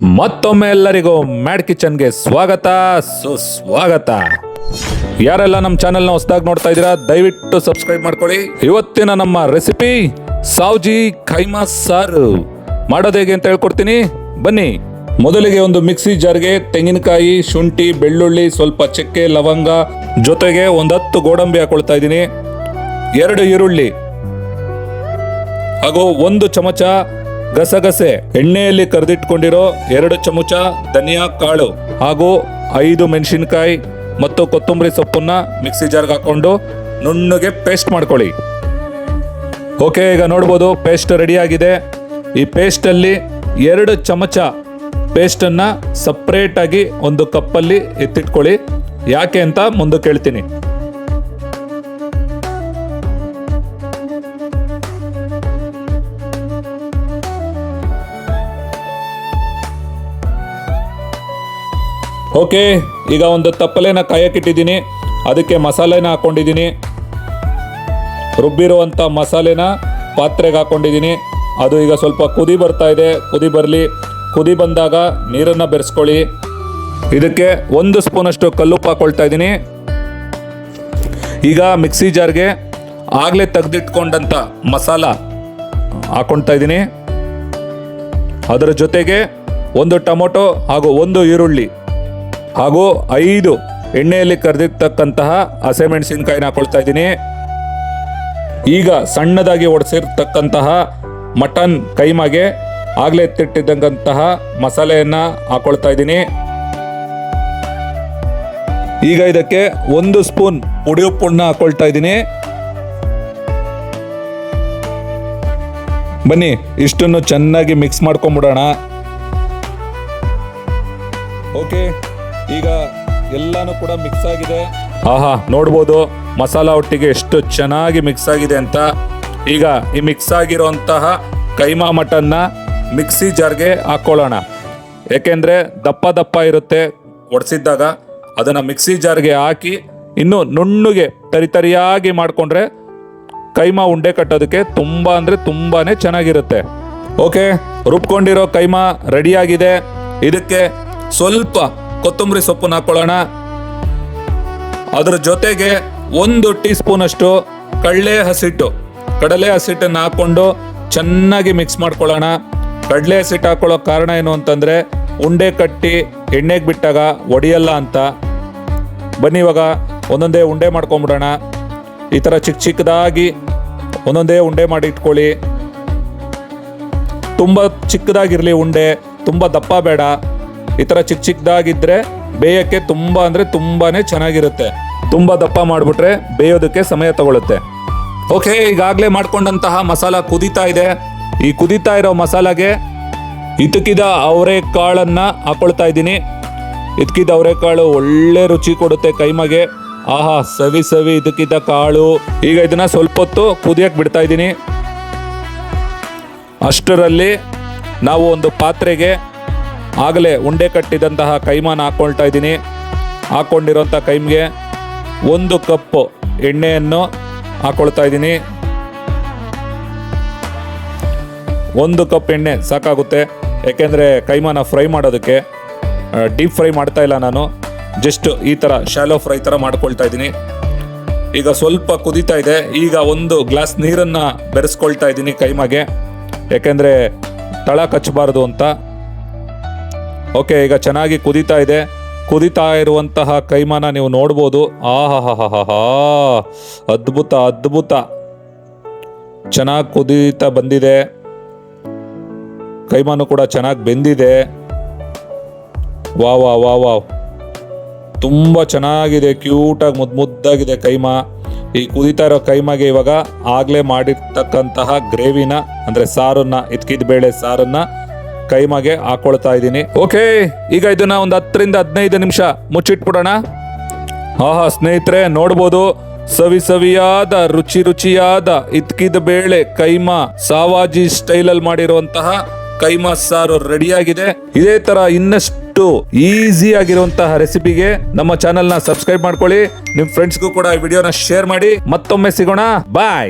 ಮತ್ತೊಮ್ಮೆ ಎಲ್ಲರಿಗೂ ಮ್ಯಾಡ್ ಕಿಚನ್ಗೆ ಸ್ವಾಗತ ಸುಸ್ವಾಗತ. ಯಾರೆಲ್ಲ ನಮ್ಮ ಚಾನೆಲ್ನ ಹೊಸದಾಗಿ ನೋಡ್ತಾ ಇದ್ದೀರಾ ದಯವಿಟ್ಟು ಸಬ್ಸ್ಕ್ರೈಬ್ ಮಾಡ್ಕೊಳ್ಳಿ. ಇವತ್ತಿನ ನಮ್ಮ ರೆಸಿಪಿ ಸಾವ್ಜಿ ಕೈಮಾ ಸಾರು ಮಾಡೋದು ಹೇಗೆ ಅಂತ ಹೇಳ್ಕೊಡ್ತೀನಿ, ಬನ್ನಿ. ಮೊದಲಿಗೆ ಒಂದು ಮಿಕ್ಸಿ ಜಾರ್ಗೆ ತೆಂಗಿನಕಾಯಿ, ಶುಂಠಿ, ಬೆಳ್ಳುಳ್ಳಿ, ಸ್ವಲ್ಪ ಚಕ್ಕೆ, ಲವಂಗ ಜೊತೆಗೆ 10 ಗೋಡಂಬಿ ಹಾಕೊಳ್ತಾ ಇದ್ದೀನಿ, 2 ಈರುಳ್ಳಿ ಹಾಗೂ 1 ಚಮಚ ಗಸಗಸೆ, ಎಣ್ಣೆಯಲ್ಲಿ ಕರೆದಿಟ್ಕೊಂಡಿರೋ 2 ಚಮಚ ಧನಿಯಾ ಕಾಳು ಹಾಗೂ 5 ಮೆಣಸಿನಕಾಯಿ ಮತ್ತು ಕೊತ್ತಂಬರಿ ಸೊಪ್ಪನ್ನ ಮಿಕ್ಸಿ ಜಾರ್ಗೆ ಹಾಕೊಂಡು ನುಣ್ಣಗೆ ಪೇಸ್ಟ್ ಮಾಡ್ಕೊಳ್ಳಿ. ಓಕೆ, ಈಗ ನೋಡ್ಬೋದು ಪೇಸ್ಟ್ ರೆಡಿ ಆಗಿದೆ. ಈ ಪೇಸ್ಟಲ್ಲಿ 2 ಚಮಚ ಪೇಸ್ಟನ್ನು ಸಪ್ರೇಟಾಗಿ ಒಂದು ಕಪ್ಪಲ್ಲಿ ಎತ್ತಿಟ್ಕೊಳ್ಳಿ. ಯಾಕೆ ಅಂತ ಮುಂದಕ್ಕೆ ಹೇಳ್ತೀನಿ. ಓಕೆ, ಈಗ ಒಂದು ತಪ್ಪಲೆನ ಕಾಯಕ್ಕಿಟ್ಟಿದ್ದೀನಿ, ಅದಕ್ಕೆ ಮಸಾಲೆನ ಹಾಕೊಂಡಿದ್ದೀನಿ. ರುಬ್ಬಿರುವಂಥ ಮಸಾಲೆನ ಪಾತ್ರೆಗೆ ಹಾಕೊಂಡಿದ್ದೀನಿ. ಅದು ಈಗ ಸ್ವಲ್ಪ ಕುದಿ ಬರ್ತಾ ಇದೆ, ಕುದಿ ಬರಲಿ. ಕುದಿ ಬಂದಾಗ ನೀರನ್ನು ಬೆರೆಸ್ಕೊಳ್ಳಿ. ಇದಕ್ಕೆ 1 ಸ್ಪೂನಷ್ಟು ಕಲ್ಲುಪ್ಪು ಹಾಕೊಳ್ತಾ ಇದ್ದೀನಿ. ಈಗ ಮಿಕ್ಸಿ ಜಾರ್ಗೆ ಆಗಲೇ ತೆಗೆದಿಟ್ಕೊಂಡಂಥ ಮಸಾಲ ಹಾಕೊಳ್ತಾ ಇದ್ದೀನಿ. ಅದರ ಜೊತೆಗೆ 1 ಟೊಮೊಟೊ ಹಾಗೂ 1 ಈರುಳ್ಳಿ ಹಾಗೂ 5 ಎಣ್ಣೆಯಲ್ಲಿ ಕರೆದಿರ್ತಕ್ಕಂತಹ ಹಸಿಮೆಣಸಿನಕಾಯಿನ ಹಾಕೊಳ್ತಾ ಇದ್ದೀನಿ. ಈಗ ಸಣ್ಣದಾಗಿ ಒಡಿಸಿರ್ತಕ್ಕಂತಹ ಮಟನ್ ಕೈಮಾಗೆ ಆಗಲೇ ಎತ್ತಿಟ್ಟಿದ್ದಂತಹ ಮಸಾಲೆಯನ್ನು ಹಾಕೊಳ್ತಾ ಇದ್ದೀನಿ. ಈಗ ಇದಕ್ಕೆ 1 ಸ್ಪೂನ್ ಪುಡಿ ಉಪ್ಪನ್ನ ಹಾಕೊಳ್ತಾ ಇದ್ದೀನಿ. ಬನ್ನಿ, ಇಷ್ಟನ್ನು ಚೆನ್ನಾಗಿ ಮಿಕ್ಸ್ ಮಾಡ್ಕೊಂಡ್ಬಿಡೋಣ. ಓಕೆ, ಈಗ ಎಲ್ಲಾನು ಕೂಡ ಮಿಕ್ಸ್ ಆಗಿದೆ. ಆಹಾ, ನೋಡ್ಬೋದು ಮಸಾಲ ಒಟ್ಟಿಗೆ ಎಷ್ಟು ಚೆನ್ನಾಗಿ ಮಿಕ್ಸ್ ಆಗಿದೆ ಅಂತ. ಈಗ ಈ ಮಿಕ್ಸ್ ಆಗಿರುವಂತಹ ಕೈಮಾ ಮಟನ್ನ ಮಿಕ್ಸಿ ಜಾರ್ಗೆ ಹಾಕೊಳ್ಳೋಣ. ಯಾಕೆಂದರೆ ದಪ್ಪ ದಪ್ಪ ಇರುತ್ತೆ ಒಡಿಸಿದ್ದಾಗ. ಅದನ್ನು ಮಿಕ್ಸಿ ಜಾರ್ಗೆ ಹಾಕಿ ಇನ್ನು ನುಣ್ಣಗೆ ತರಿಯಾಗಿ ಮಾಡಿಕೊಂಡ್ರೆ ಕೈಮಾ ಉಂಡೆ ಕಟ್ಟೋದಕ್ಕೆ ತುಂಬ ಅಂದರೆ ತುಂಬಾ ಚೆನ್ನಾಗಿರುತ್ತೆ. ಓಕೆ, ರುಬ್ಕೊಂಡಿರೋ ಕೈಮಾ ರೆಡಿಯಾಗಿದೆ. ಇದಕ್ಕೆ ಸ್ವಲ್ಪ ಕೊತ್ತಂಬರಿ ಸೊಪ್ಪನ್ನು ಹಾಕೊಳ್ಳೋಣ. ಅದರ ಜೊತೆಗೆ 1 ಟೀ ಸ್ಪೂನ್ ಅಷ್ಟು ಕಡಲೆ ಹಸಿಟ್ಟನ್ನು ಹಾಕೊಂಡು ಚೆನ್ನಾಗಿ ಮಿಕ್ಸ್ ಮಾಡ್ಕೊಳ್ಳೋಣ. ಕಡಲೆ ಹಸಿಟ್ಟು ಹಾಕೊಳ್ಳೋ ಕಾರಣ ಏನು ಅಂತಂದರೆ ಉಂಡೆ ಕಟ್ಟಿ ಎಣ್ಣೆಗೆ ಬಿಟ್ಟಾಗ ಒಡೆಯಲ್ಲ ಅಂತ. ಬನ್ನಿ, ಇವಾಗ ಒಂದೊಂದೇ ಉಂಡೆ ಮಾಡ್ಕೊಂಬಿಡೋಣ. ಈ ಥರ ಚಿಕ್ಕ ಚಿಕ್ಕದಾಗಿ ಒಂದೊಂದೇ ಉಂಡೆ ಮಾಡಿ ಇಟ್ಕೊಳ್ಳಿ. ತುಂಬ ಚಿಕ್ಕದಾಗಿರಲಿ ಉಂಡೆ, ತುಂಬ ದಪ್ಪ ಬೇಡ. ಈ ಥರ ಚಿಕ್ಕ ಚಿಕ್ಕದಾಗಿದ್ದರೆ ಬೇಯೋಕ್ಕೆ ತುಂಬ ಅಂದರೆ ತುಂಬಾ ಚೆನ್ನಾಗಿರುತ್ತೆ. ತುಂಬ ದಪ್ಪ ಮಾಡಿಬಿಟ್ರೆ ಬೇಯೋದಕ್ಕೆ ಸಮಯ ತಗೊಳುತ್ತೆ. ಓಕೆ, ಈಗಾಗಲೇ ಮಾಡ್ಕೊಂಡಂತಹ ಮಸಾಲ ಕುದೀತಾ ಇದೆ. ಈ ಕುದೀತಾ ಇರೋ ಮಸಾಲಾಗೆ ಇತಕಿದ ಅವರೆಕಾಳನ್ನು ಹಾಕೊಳ್ತಾ ಇದ್ದೀನಿ. ಇತಕಿದ ಅವರೆಕಾಳು ಒಳ್ಳೆ ರುಚಿ ಕೊಡುತ್ತೆ ಕೈಮಗೆ. ಆಹಾ, ಸವಿ ಸವಿ ಇದಕ್ಕಿದ್ದ ಕಾಳು. ಈಗ ಇದನ್ನು ಸ್ವಲ್ಪ ಹೊತ್ತು ಕುದಿಯಕ್ಕೆ ಬಿಡ್ತಾ ಇದ್ದೀನಿ. ಅಷ್ಟರಲ್ಲಿ ನಾವು ಒಂದು ಪಾತ್ರೆಗೆ ಆಗಲೇ ಉಂಡೆ ಕಟ್ಟಿದಂತಹ ಕೈಮಾನ ಹಾಕ್ಕೊಳ್ತಾ ಇದ್ದೀನಿ. ಹಾಕ್ಕೊಂಡಿರೋಂಥ ಕೈಮ್ಗೆ 1 ಕಪ್ ಎಣ್ಣೆಯನ್ನು ಹಾಕ್ಕೊಳ್ತಾ ಇದ್ದೀನಿ. 1 ಕಪ್ ಎಣ್ಣೆ ಸಾಕಾಗುತ್ತೆ. ಯಾಕೆಂದರೆ ಕೈಮಾನ ಫ್ರೈ ಮಾಡೋದಕ್ಕೆ ಡೀಪ್ ಫ್ರೈ ಮಾಡ್ತಾ ಇಲ್ಲ ನಾನು, ಜಸ್ಟ್ ಈ ಥರ ಶಾಲೋ ಫ್ರೈ ಥರ ಮಾಡ್ಕೊಳ್ತಾ ಇದ್ದೀನಿ. ಈಗ ಸ್ವಲ್ಪ ಕುದೀತಾ ಇದೆ. ಈಗ 1 ಗ್ಲಾಸ್ ನೀರನ್ನು ಬೆರೆಸ್ಕೊಳ್ತಾ ಇದ್ದೀನಿ ಕೈಮಾಗೆ, ಯಾಕೆಂದರೆ ತಳ ಕಚ್ಚಬಾರ್ದು ಅಂತ. ಓಕೆ, ಈಗ ಚೆನ್ನಾಗಿ ಕುದೀತಾ ಇದೆ. ಕುದೀತಾ ಇರುವಂತಹ ಕೈಮಾನ ನೀವು ನೋಡ್ಬೋದು. ಆಹಾ, ಅದ್ಭುತ ಅದ್ಭುತ, ಚೆನ್ನಾಗಿ ಕುದೀತಾ ಬಂದಿದೆ. ಕೈಮಾನು ಕೂಡ ಚೆನ್ನಾಗಿ ಬೆಂದಿದೆ. ವಾವ್ ವಾವ್ ವಾವ್ ವಾವ್, ತುಂಬ ಚೆನ್ನಾಗಿದೆ, ಕ್ಯೂಟಾಗಿ ಮುದ್ದಾಗಿದೆ ಕೈಮಾ. ಈ ಕುದೀತಾ ಇರೋ ಕೈಮಾಗೆ ಇವಾಗ ಆಗಲೇ ಮಾಡಿರ್ತಕ್ಕಂತಹ ಗ್ರೇವಿನ ಅಂದರೆ ಸಾರನ್ನ, ಇದ್ಕಿದ ಬೇಳೆ ಸಾರನ್ನ ಕೈಮಾಗೆ ಹಾಕೊಳ್ತಾ ಇದ್ದೀನಿ. ಓಕೆ, ಈಗ ಇದನ್ನ ಒಂದು 10 ರಿಂದ 15 ನಿಮಿಷ ಮುಚ್ಚಿಟ್ಬಿಡೋಣ. ಆಹಾ ಸ್ನೇಹಿತರೆ, ನೋಡ್ಬೋದು ಸವಿಯಾದ ರುಚಿಯಾದ ಇದ್ಕಿದ ಬೇಳೆ ಕೈಮಾ ಸಾವಾಜಿ ಸ್ಟೈಲಲ್ಲಿ ಮಾಡಿರುವಂತಹ ಕೈಮಾ ಸಾರು ರೆಡಿಯಾಗಿದೆ. ಇದೇ ತರ ಇನ್ನಷ್ಟು ಈಸಿ ಆಗಿರುವಂತಹ ರೆಸಿಪಿಗೆ ನಮ್ಮ ಚಾನೆಲ್ನ ಸಬ್ಸ್ಕ್ರೈಬ್ ಮಾಡ್ಕೊಳ್ಳಿ. ನಿಮ್ಮ ಫ್ರೆಂಡ್ಸ್ಗೂ ಕೂಡ ಈ ವಿಡಿಯೋನ ಶೇರ್ ಮಾಡಿ. ಮತ್ತೊಮ್ಮೆ ಸಿಗೋಣ, ಬಾಯ್.